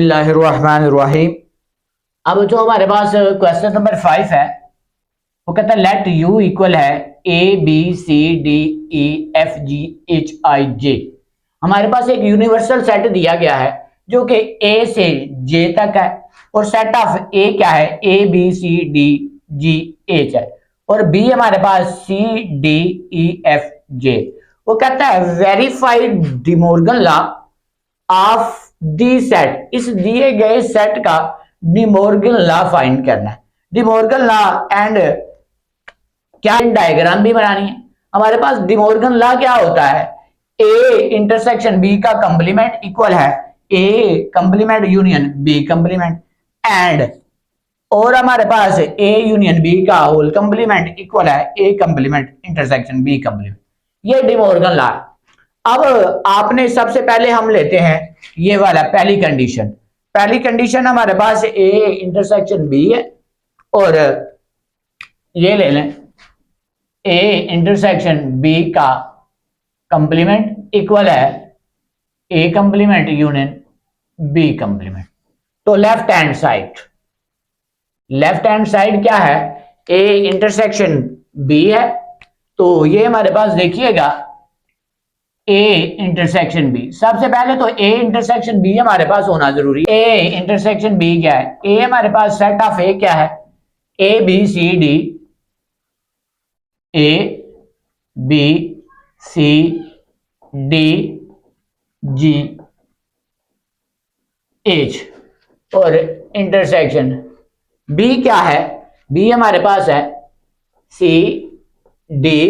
बिस्मिल्लाहिर्रहमानिर्रहीम। अब जो हमारे पास क्वेश्चन नंबर 5 है वो कहता है लेट यू इक्वल है A B C D E F G H I J. हमारे पास एक यूनिवर्सल सेट दिया गया है जो कि ए से जे तक है और सेट ऑफ ए क्या है A B C D G H है और बी हमारे पास सी डी ई एफ जे। वो कहता है verified De Morgan law of the set, इस दिए गए सेट का डिमोर्गन लॉ फाइंड करना है। डिमोर्गन लॉ एंड क्या डायग्राम भी बनानी है। हमारे पास डिमोर्गन लॉ क्या होता है, ए इंटरसेक्शन बी का कंप्लीमेंट इक्वल है A complement union B complement and, और हमारे पास ए यूनियन बी का होल कंप्लीमेंट इक्वल है A complement intersection B complement. ये डिमोर्गन लॉ। अब आपने सबसे पहले हम लेते हैं ये वाला पहली कंडीशन। पहली कंडीशन हमारे पास ए इंटरसेक्शन बी है और ये ले लें ए इंटरसेक्शन बी का कंप्लीमेंट इक्वल है A complement union B complement. तो लेफ्ट हैंड साइड क्या है, ए इंटरसेक्शन बी है, तो ये हमारे पास देखिएगा ए इंटरसेक्शन बी। सबसे पहले तो ए इंटरसेक्शन बी हमारे पास होना जरूरी है। ए इंटरसेक्शन बी क्या है, ए हमारे पास सेट ऑफ ए क्या है A B C D, A B C D G H और इंटरसेक्शन बी क्या है, बी हमारे पास है सी डी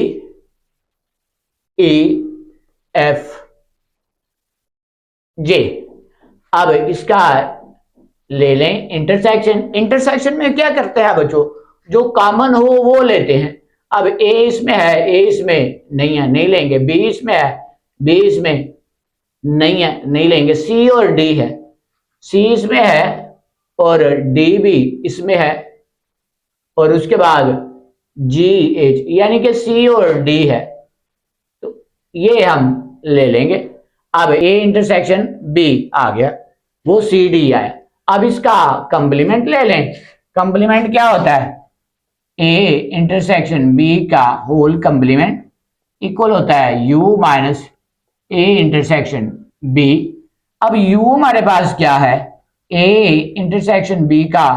ई एफ जे। अब इसका ले लें इंटरसेक्शन। इंटरसेक्शन में क्या करते हैं बच्चों, जो कॉमन हो वो लेते हैं। अब ए इसमें है, ए इसमें नहीं है, नहीं लेंगे। बी इसमें है, बी इसमें नहीं है, नहीं लेंगे। सी और डी है, सी इसमें है और डी भी इसमें है और उसके बाद जी एच, यानी कि सी और डी है, तो ये हम ले लेंगे। अब ए इंटरसेक्शन बी आ गया, वो सी डी आया। अब इसका कंप्लीमेंट ले लें। कंप्लीमेंट क्या होता है, ए इंटरसेक्शन बी का होल कंप्लीमेंट इक्वल होता है U minus A intersection B. अब यू हमारे पास क्या है, ए इंटरसेक्शन बी का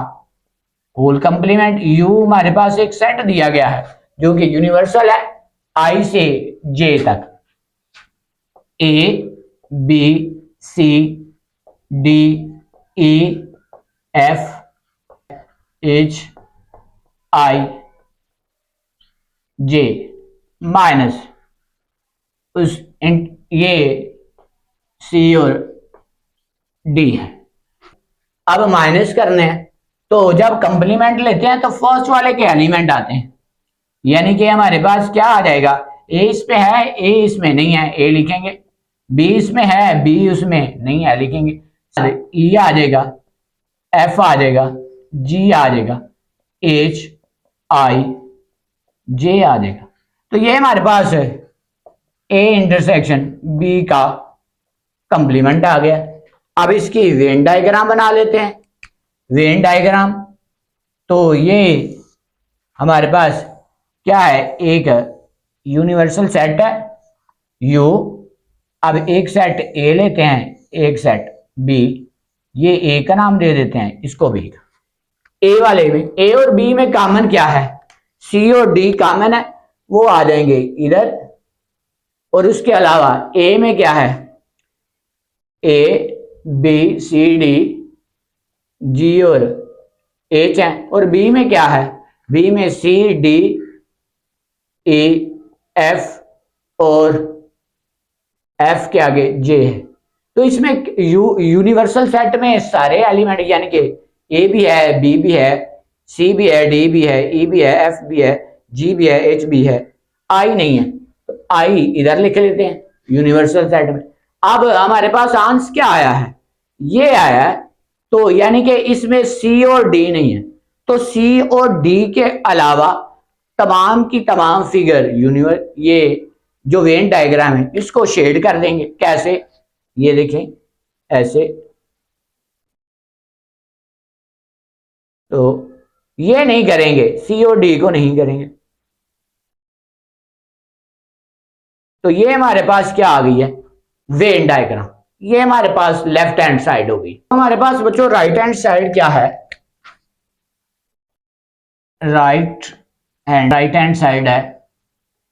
होल कंप्लीमेंट। यू हमारे पास एक सेट दिया गया है जो कि यूनिवर्सल है आई से जे तक, A B C D E F H I J minus उस ये सी और डी है। अब माइनस करने हैं तो जब कंप्लीमेंट लेते हैं तो फर्स्ट वाले के एलिमेंट आते हैं, यानी कि हमारे पास क्या आ जाएगा, ए इसमें है, ए इसमें नहीं है, ए लिखेंगे। बी इसमें है, बी उसमें नहीं है, लिखेंगे। ई आ जाएगा, एफ आ जाएगा, जी आ जाएगा, एच आई जे आ जाएगा। तो ये हमारे पास है ए इंटरसेक्शन बी का कंप्लीमेंट आ गया। अब इसकी वेन डायग्राम बना लेते हैं। वेन डायग्राम तो ये हमारे पास क्या है, एक यूनिवर्सल सेट है यू। अब एक सेट ए लेते हैं, एक सेट बी, ये ए का नाम दे देते हैं, इसको बी का। ए वाले में ए और बी में कॉमन क्या है, सी और डी कॉमन है, वो आ जाएंगे इधर। और उसके अलावा ए में क्या है, ए बी सी डी जी और एच है, और बी में क्या है, बी में सी डी ई एफ और एफ के आगे जे है। तो इसमें यूनिवर्सल सेट में सारे एलिमेंट, यानी कि ए भी है, बी भी है, सी भी है, डी भी है, ई भी है, एफ भी है, जी भी है, एच भी है, आई नहीं है, तो आई इधर लिख लेते हैं यूनिवर्सल सेट में। अब हमारे पास आंसर क्या आया है, ये आया है, तो यानी कि इसमें सी और डी नहीं है, तो सी और डी के अलावा तमाम की तमाम फिगर ये जो वेन डायग्राम है इसको शेड कर देंगे। कैसे, ये देखें ऐसे तो ये नहीं करेंगे, सी और डी को नहीं करेंगे। तो ये हमारे पास क्या आ गई है, वेन डायग्राम। ये हमारे पास लेफ्ट हैंड साइड होगी। हमारे पास बच्चों राइट हैंड साइड क्या है, राइट हैंड साइड है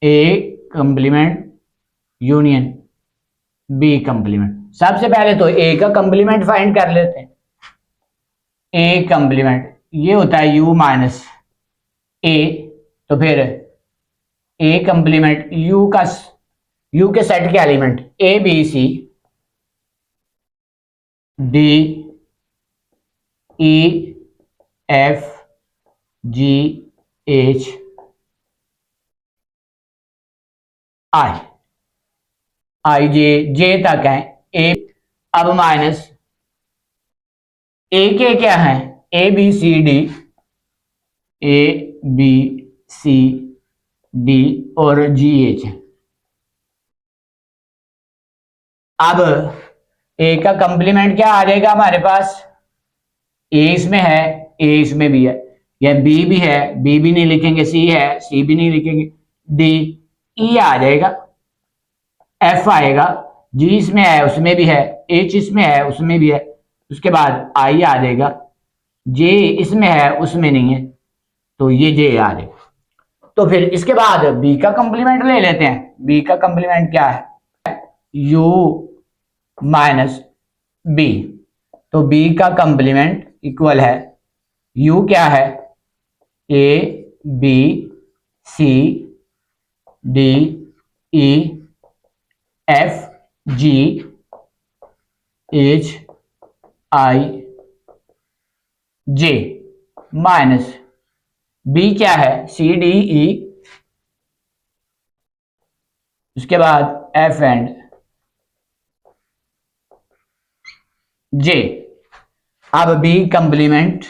A complement union B complement. सबसे पहले तो ए का कंप्लीमेंट फाइंड कर लेते हैं। ए कंप्लीमेंट ये होता है यू माइनस ए, तो फिर ए कंप्लीमेंट यू के सेट के element A B C D E F G H I, I J तक है ए। अब माइनस ए के क्या है, A B C D, A B C D और जी एच है। अब ए का कंप्लीमेंट क्या आ जाएगा हमारे पास, ए इसमें है, ए इसमें भी है, या बी भी है, बी भी नहीं लिखेंगे, सी है, सी भी नहीं लिखेंगे, डी ई आ जाएगा, एफ आएगा, जी इसमें है उसमें भी है, एच इसमें है उसमें भी है, उसके बाद आई आ जाएगा, जे इसमें है उसमें नहीं है, तो ये जे आ जाएगा। तो फिर इसके बाद बी का कंप्लीमेंट ले लेते हैं। बी का कंप्लीमेंट क्या है, यू माइनस बी। तो बी का कंप्लीमेंट इक्वल है यू क्या है, A B C D E F G H I J minus B क्या है, सी डी ई, उसके बाद एफ एंड जे। अब बी कंप्लीमेंट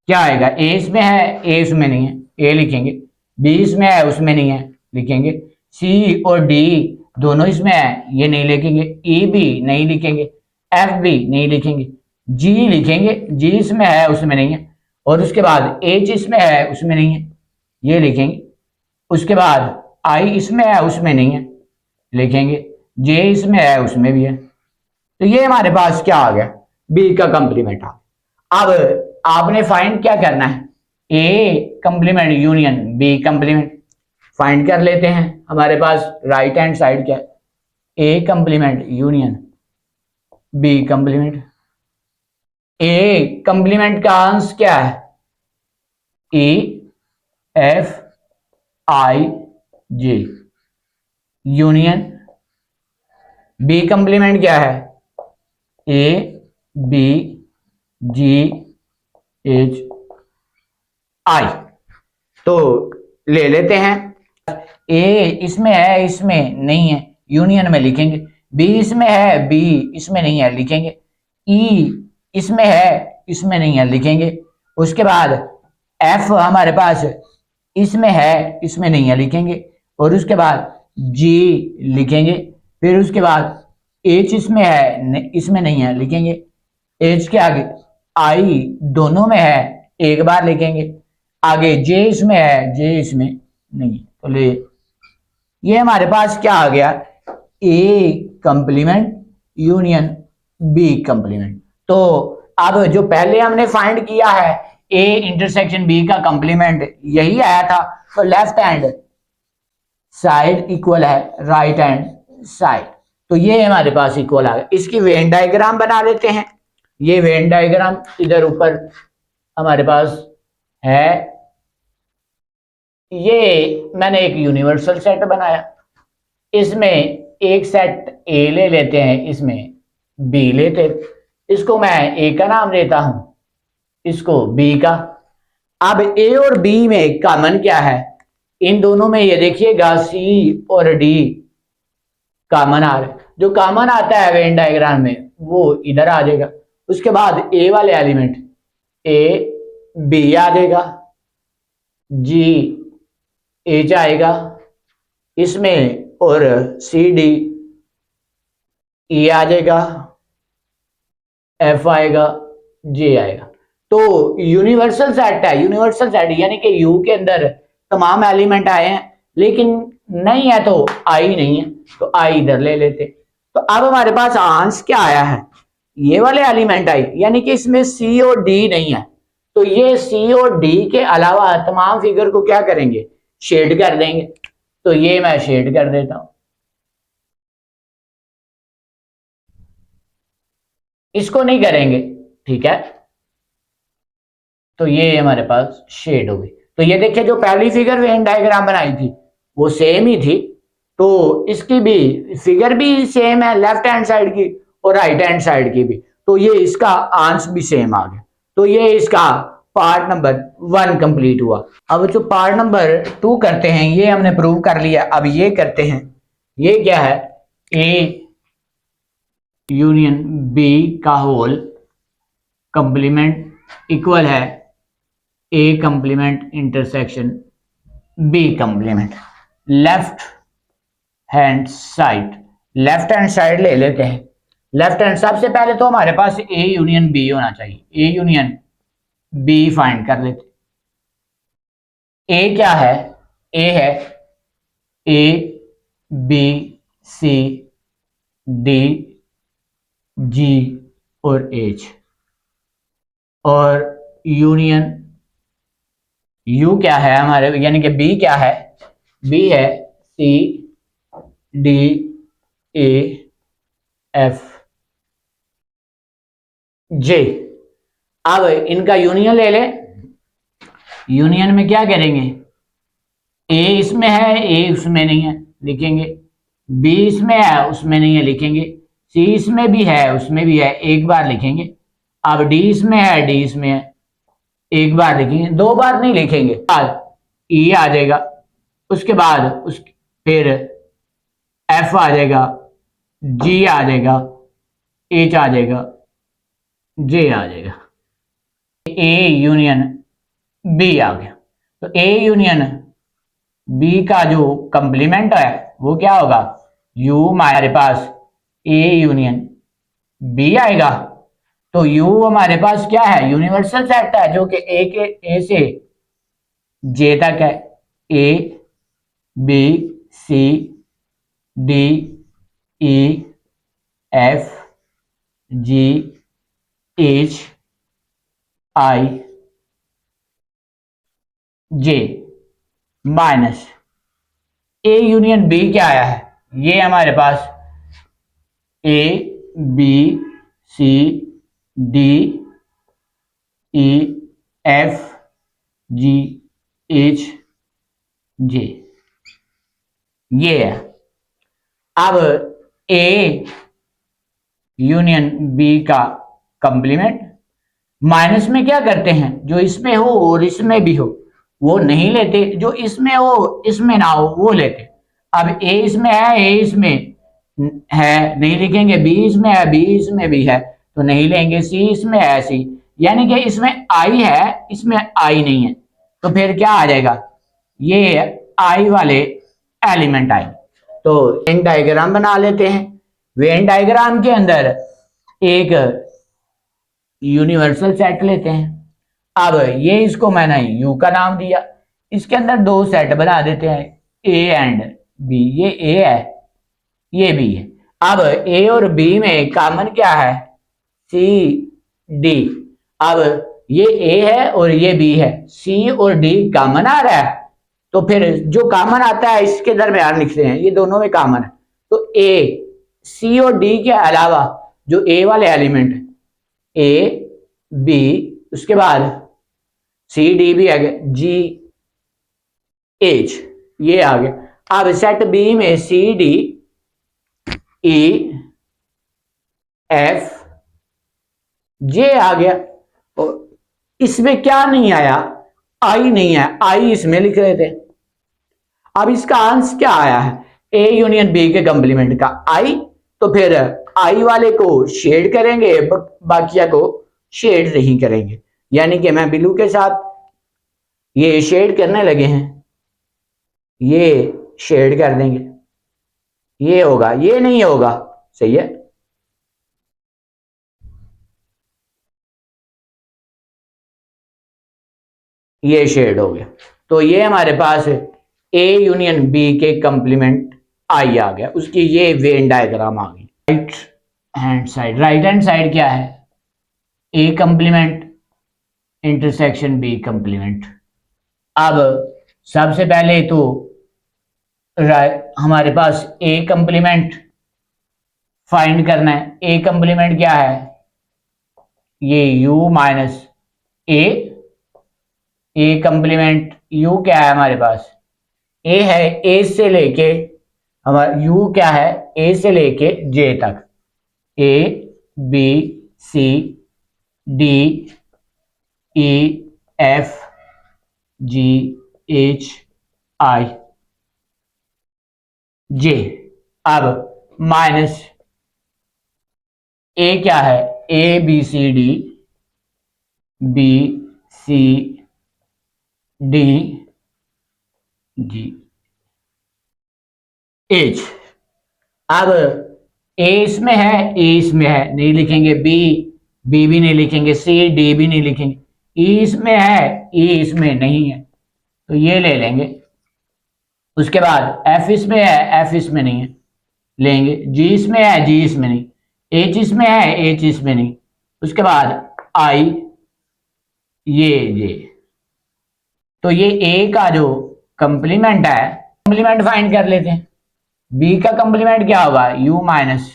क्या आएगा, ए इसमें है, ए इसमें नहीं है, ए लिखेंगे, बी इसमें है उसमें नहीं है लिखेंगे, सी और डी दोनों इसमें है, ये नहीं लिखेंगे, ई भी नहीं लिखेंगे, एफ भी नहीं लिखेंगे, जी लिखेंगे, जी इसमें है उसमें नहीं है, और उसके बाद एच इसमें है उसमें नहीं है, ये लिखेंगे, उसके बाद आई इसमें है उसमें नहीं है लिखेंगे, जे इसमें है उसमें भी है। तो ये हमारे पास क्या आ गया, बी का कंप्लीमेंट आ गया। अब आपने फाइंड क्या करना है, A complement union B complement find कर लेते हैं। हमारे पास राइट हैंड साइड क्या है, A complement union B complement. A complement का अंश क्या है, E F I J, union B complement क्या है, ए बी जी एच आई। तो ले लेते हैं, ए इसमें है इसमें नहीं है यूनियन में लिखेंगे, बी इसमें है बी इसमें नहीं है लिखेंगे, ई इसमें है इसमें नहीं है लिखेंगे, उसके बाद एफ हमारे पास इसमें है इसमें नहीं है लिखेंगे, और उसके बाद जी लिखेंगे, फिर उसके बाद एच इसमें है इसमें नहीं है लिखेंगे, एच के आगे आई दोनों में है एक बार लिखेंगे, आगे जे इसमें है जे इसमें नहीं। तो ले ये हमारे पास क्या आ गया, ए कंप्लीमेंट यूनियन बी कंप्लीमेंट। तो अब जो पहले हमने फाइंड किया है ए इंटरसेक्शन बी का कंप्लीमेंट यही आया था, तो लेफ्ट हैंड साइड इक्वल है राइट हैंड साइड, तो ये हमारे पास इक्वल आ गया। इसकी वेन डायग्राम बना लेते हैं। ये वेन डायग्राम इधर ऊपर हमारे पास है, ये मैंने एक यूनिवर्सल सेट बनाया, इसमें एक सेट ए ले लेते हैं, इसमें बी लेते, इसको मैं ए का नाम देता हूं, इसको बी का। अब ए और बी में कॉमन क्या है, इन दोनों में ये देखिएगा सी और डी कॉमन आ रहा है, जो कॉमन आता है वेन डायग्राम में वो इधर आ जाएगा, उसके बाद ए वाले एलिमेंट ए बी आ जाएगा, जी एच आएगा इसमें, और सी डी ई आ जाएगा, एफ आएगा, जे आएगा। तो यूनिवर्सल सेट है, यूनिवर्सल सेट यानी कि यू के अंदर तमाम एलिमेंट आए हैं, लेकिन नहीं है तो आई नहीं है, तो आई इधर ले लेते। तो अब हमारे पास आंसर क्या आया है, ये वाले एलिमेंट आई, यानी कि इसमें सी और डी नहीं है, तो ये सी और डी के अलावा तमाम फिगर को क्या करेंगे, शेड कर देंगे। तो ये मैं शेड कर देता हूं, इसको नहीं करेंगे, ठीक है। तो ये हमारे पास शेड हो गई। तो ये देखिए जो पहली फिगर वेन डायग्राम बनाई थी वो सेम ही थी, तो इसकी भी फिगर भी सेम है लेफ्ट हैंड साइड की और राइट हैंड साइड की भी, तो ये इसका आंसर भी सेम आ गया। तो ये इसका पार्ट नंबर 1 कंप्लीट हुआ। अब जो पार्ट नंबर 2 करते हैं ये हमने प्रूव कर लिया। अब ये करते हैं, ये क्या है, ए यूनियन बी का होल कंप्लीमेंट इक्वल है A complement intersection B complement. Left hand side, left hand side ले लेते हैं। लेफ्ट हैंड सबसे पहले तो हमारे पास ए यूनियन बी होना चाहिए, ए यूनियन बी फाइंड कर लेते। ए क्या है, ए है ए बी सी डी जी और एच, और यूनियन यू क्या है हमारे, यानी कि बी क्या है, बी है सी डी ए एफ जे। अब इनका यूनियन ले ले, यूनियन में क्या करेंगे, ए इसमें है ए उसमें नहीं है लिखेंगे, बी इसमें है उसमें नहीं है लिखेंगे, सी इसमें भी है उसमें भी है एक बार लिखेंगे, अब डी इसमें है डी इसमें है एक बार लिखेंगे, दो बार नहीं लिखेंगे। बाद ई आ जाएगा, उसके बाद उस फिर एफ आ जाएगा, जी आ जाएगा, एच आ जाएगा, जे आ जाएगा, ए यूनियन बी आ गया। तो ए यूनियन बी का जो कंप्लीमेंट है वो क्या होगा, यू हमारे पास ए यूनियन बी आएगा। तो यू हमारे पास क्या है, यूनिवर्सल सेट है जो कि ए से जे तक है, A B C D E F G H I J minus A union B क्या आया है, ये हमारे पास A B C D E F G H J, ये है। अब ए यूनियन बी का कंप्लीमेंट माइनस में क्या करते हैं, जो इसमें हो और इसमें भी हो वो नहीं लेते, जो इसमें हो इसमें ना हो वो लेते। अब ए इसमें है ए इसमें है नहीं लिखेंगे, बी इसमें है बी इसमें भी है तो नहीं लेंगे, सी इसमें है सी, यानी कि इसमें आई है इसमें आई नहीं है, तो फिर क्या आ जाएगा, ये आई वाले एलिमेंट आए। तो वेन डायग्राम बना लेते हैं। वेन डायग्राम के अंदर एक यूनिवर्सल सेट लेते हैं। अब ये इसको मैंने यू का नाम दिया, इसके अंदर दो सेट बना देते हैं ए एंड बी, ये ए है ये बी है। अब ए और बी में कॉमन क्या है, सी डी। अब ये ए है और ये बी है, सी और डी कॉमन आ रहा है, तो फिर जो कॉमन आता है इसके दरमियान लिखते हैं, ये दोनों में कॉमन है। तो ए सी और डी के अलावा जो ए वाले एलिमेंट है ए बी, उसके बाद सी डी भी आ गया, जी एच ये आ गया। अब सेट बी में सी डी ई एफ जे आ गया, और इसमें क्या नहीं आया, आई नहीं है, आई इसमें लिख रहे थे। अब इसका आंसर क्या आया है, ए यूनियन बी के कंप्लीमेंट का आई, तो फिर आई वाले को शेड करेंगे बाकिया को शेड नहीं करेंगे, यानी कि मैं ब्लू के साथ ये शेड करने लगे हैं, ये शेड कर देंगे, ये होगा ये नहीं होगा, सही है। ये शेड हो गया। तो ये हमारे पास ए यूनियन बी के कंप्लीमेंट आई आ गया, उसकी ये वेन डायग्राम आ गई। राइट हैंड साइड क्या है, A complement intersection B complement. अब सबसे पहले तो हमारे पास ए कंप्लीमेंट फाइंड करना है। ए कंप्लीमेंट क्या है, ये u माइनस ए कंप्लीमेंट u क्या है हमारे पास, a है a से लेके हमारा u क्या है, a से लेके j तक, a b c d e f g h i j। अब माइनस a क्या है, a b c d b c d g h। अब a इसमें है, a इसमें है, नहीं लिखेंगे, b भी नहीं लिखेंगे, c d भी नहीं लिखेंगे, e इसमें है, e इसमें नहीं है, तो ये ले लेंगे। उसके बाद f इसमें है, f इसमें नहीं है, लेंगे। g इसमें है, g इसमें नहीं, h इसमें है, h इसमें नहीं। उसके बाद i ये j। तो ये a का जो कंप्लीमेंट है, कंप्लीमेंट फाइंड कर लेते हैं। b का कंप्लीमेंट क्या होगा, u माइनस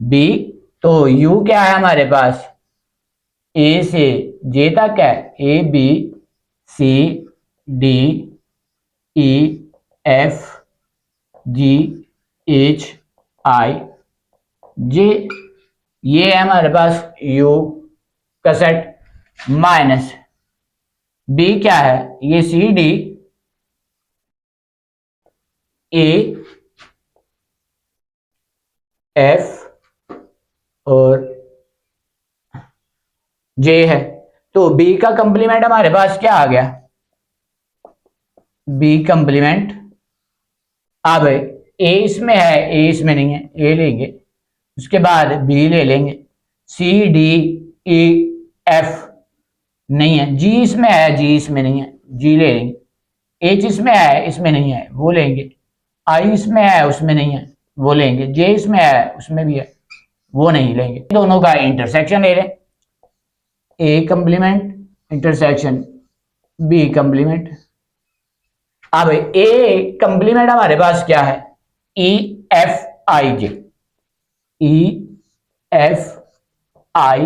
b। तो u क्या है हमारे पास, a से j तक है, a b c d e f g h i j। ये है हमारे पास u का सेट। माइनस b क्या है, ये c d e f और j है। तो b का कंप्लीमेंट हमारे पास क्या आ गया, b कंप्लीमेंट। अब a इसमें है, a इसमें नहीं है, a लेंगे। उसके बाद b ले लेंगे, c d e f नहीं है, g इसमें है, g इसमें नहीं है, g ले लेंगे। h इसमें है, इसमें नहीं है, वो लेंगे। i इसमें है, उसमें नहीं है, वो लेंगे। j इसमें है, उसमें भी है, वो नहीं लेंगे। दोनों का इंटरसेक्शन ले लें, a complement intersection b complement. अब a कंप्लीमेंट हमारे पास क्या है, e f i j, e f i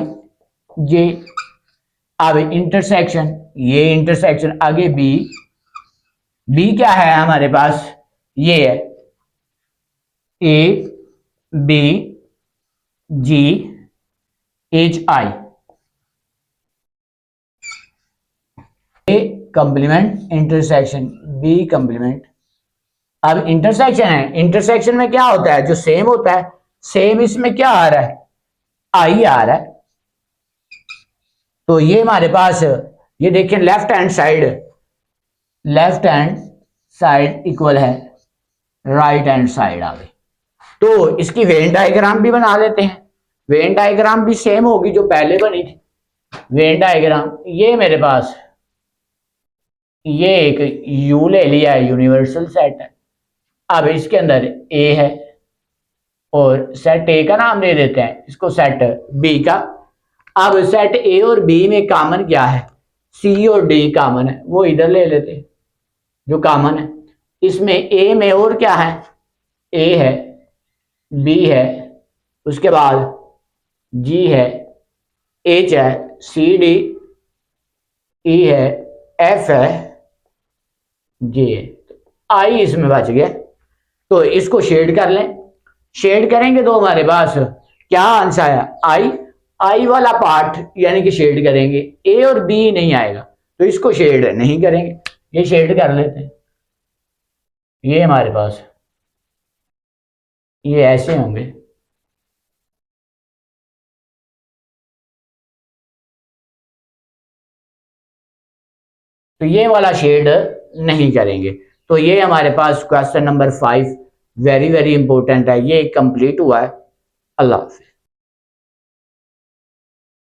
j। अब इंटरसेक्शन, ये इंटरसेक्शन आगे b क्या है हमारे पास, ये है a b g h i। a complement intersection b complement. अब इंटरसेक्शन है, इंटरसेक्शन में क्या होता है, जो सेम होता है, सेम इसमें क्या आ रहा है, i आ रहा है। तो ये हमारे पास, ये देखिए लेफ्ट हैंड साइड इक्वल है राइट हैंड साइड आ गई। तो इसकी वेन डायग्राम भी बना लेते हैं। वेन डायग्राम भी सेम होगी जो पहले बनी थी। वेन डायग्राम, ये मेरे पास ये एक U ले लिया है, यूनिवर्सल सेट है। अब इसके अंदर A है और सेट A का नाम दे देते हैं, इसको सेट B का। अब सेट A और B में कॉमन क्या है, C और D कॉमन है, वो इधर ले लेते हैं जो कॉमन है। इसमें A में और क्या है, A है, B है, उसके बाद G है, H है, C D E है, F है, J है, I इसमें बच गया। तो इसको शेड कर लें, शेड करेंगे तो हमारे पास क्या आंसर आया, आई वाला पार्ट यानी कि शेड करेंगे, ए और बी नहीं आएगा तो इसको शेड नहीं करेंगे, ये शेड कर लेते हैं। ये हमारे पास ये ऐसे होंगे। तो ये वाला शेड नहीं करेंगे। तो ये हमारे पास question number 5 very very important है, ये कंप्लीट हुआ है। अल्लाह हाफिज़।